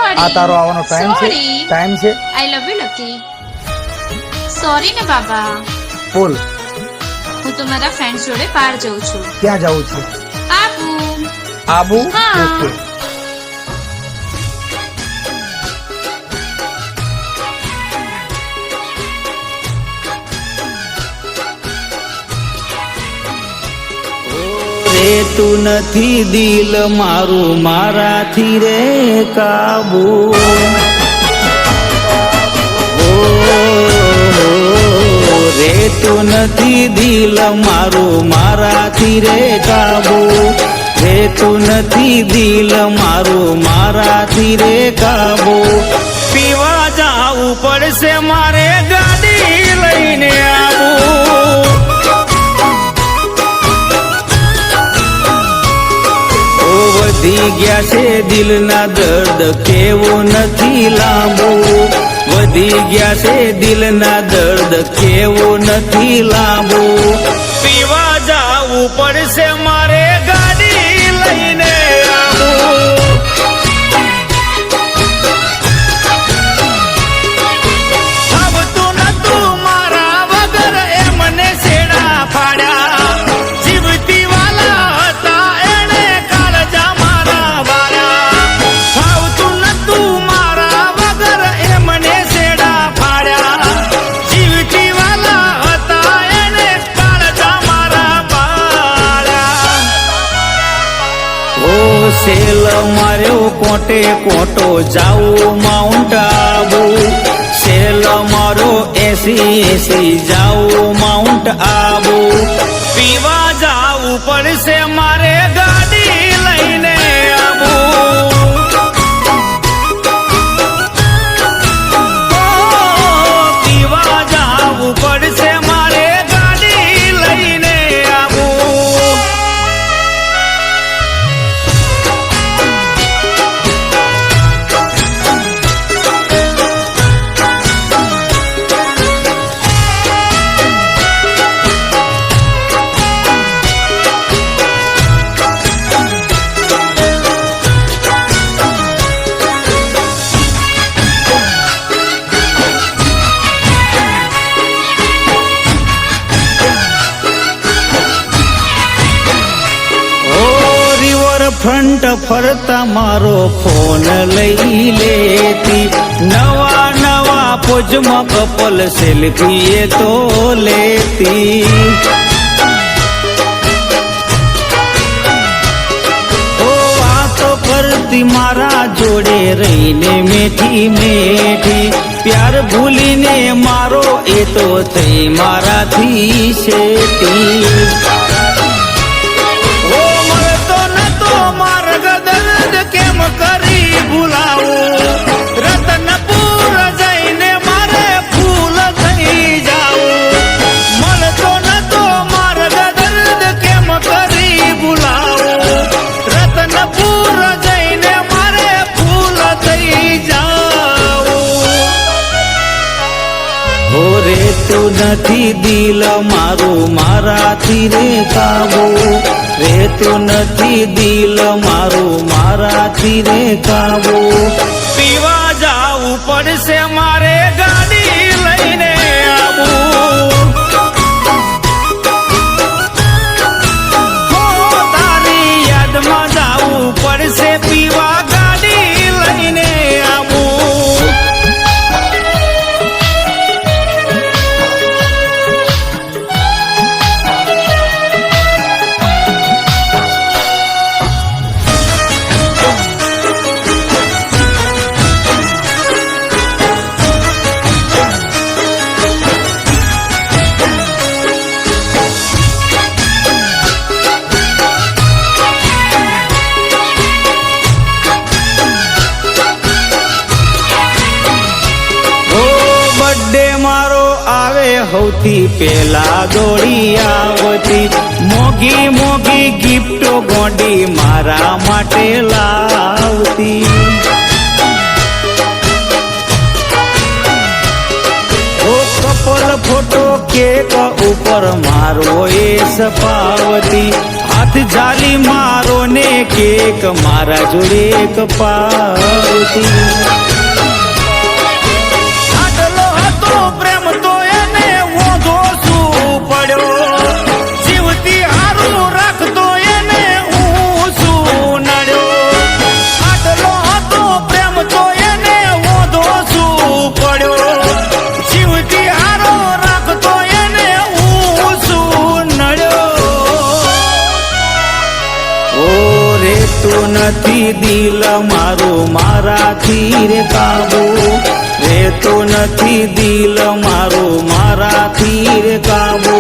આ તારો આવવાનો ટાઈમ છે? ટાઈમ છે? આઈ લવ યુ લકી. સોરી ને બાબા. બોલ. હું તો મારા ફ્રેન્ડ્સ જોડે બહાર જઉં છું. ક્યાં જવું છે? આબુ. આબુ? હા. ઓકે. તું નથી દિલ મારું મારાથી રે કાબુ. રે તું નથી દિલ મારું મારાથી રે કાબુ. રે તું નથી દિલ મારું મારાથી રે કાબુ. પીવા જાવું પડશે મારે ગાડી લઈને આવું. વધી ગયા છે દિલના દર્દ કેવું નથી લાંબુ. વધી ગયા છે દિલના દર્દ કેવું નથી લાંબુ. પીવા જાવું પડશે મારે ગાડી લઈને આવું. આવતું નતું મારા વગર એ મને છેડા ફાડ્યા. જીવતી વાલા હતા એને કાળજા મારા વાળા. આવતું નતું મારા વગર એ મને છેડા ફાડ્યા. જીવતી વાલા હતા એને કાળજા મારા વાળા. ઓ સેલ માર્યો કોટે કોટો જાઉં માઉન્ટ આબુ. સેલ મારો 80 જાઉં માઉન્ટ આબુ. પીવા જાવું પડશે મારે ગાડી લઈને આવું. પીવા જાવું પડશે મારે ગાડી લઈને આવું. ફ્રન્ટ ફરતા મારો ફોન લઈ લેતી. નવા નવા પોજમાં કપલ સેલ્ફી એ તો લેતી. ઓ વાતો કરતી મારા જોડે રહીને મેઠી મેઠી. પ્યાર ભૂલીને મારો એ તો થઈ મારાથી શેટી. કેમ કરી ભૂલાવું. રતનપુર જઈને મારે ફૂલ થઈ જાવું. મળતો નતો માર્ગ દર્દ કેમ કરી ભૂલાવું. રતનપુર જઈને મારે ફૂલ થઈ જાવું. હો રે તું નથી દિલ મારું મારાથી રે કાબુ. રે તું નથી દિલ મારું મારાથી રે કાબુ. પીવા જાવું પડશે મારે ગાડી લઈને આવું. હો તારી યાદમાં જાવું પડશે પીવા ગાડી લઈને આવું. સૌથી પેલા દોડી આવતી. મોઘી મોઘી ગિફ્ટો ગોંડી મારા માટે લાવતી. ઓ કપલ ફોટો કેક ઉપર મારો એ સપાવતી. હાથ હાથ ઝાલી મારો ને કેક મારા જોડે કપાવતી આટલો હતો પ્રેમ તો એને ઓંધો શું પડ્યો જીવતી હારું રાખતો એને હું શું નડ્યો આટલો હતો પ્રેમ તો એને ઓંધો શું પડ્યો જીવતી હારો રાખતો એને હું શું નડ્યો ઓ રે તું નથી દિલ મારું મારાથી રે કાબુ રેતો નથી દિલ મારું મારાથી રે કાબુ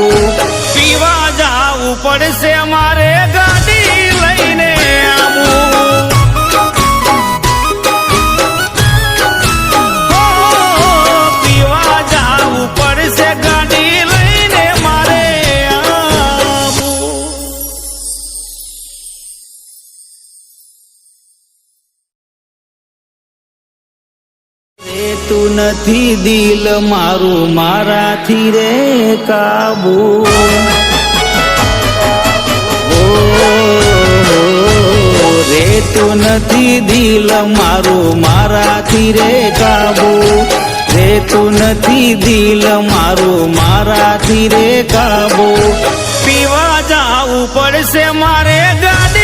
પીવા જાવું પડશે મારે ગાડી લઈને આવું પીવા જાવું પડશે ગાડી લઈને મારે આવું રે તું નથી દિલ મારું મારાથી રે કાબુ રે તું નથી દિલ મારું મારાથી રે કાબુ રે તું નથી દિલ મારું મારાથી રે કાબુ પીવા જાવું પડશે મારે ગાડી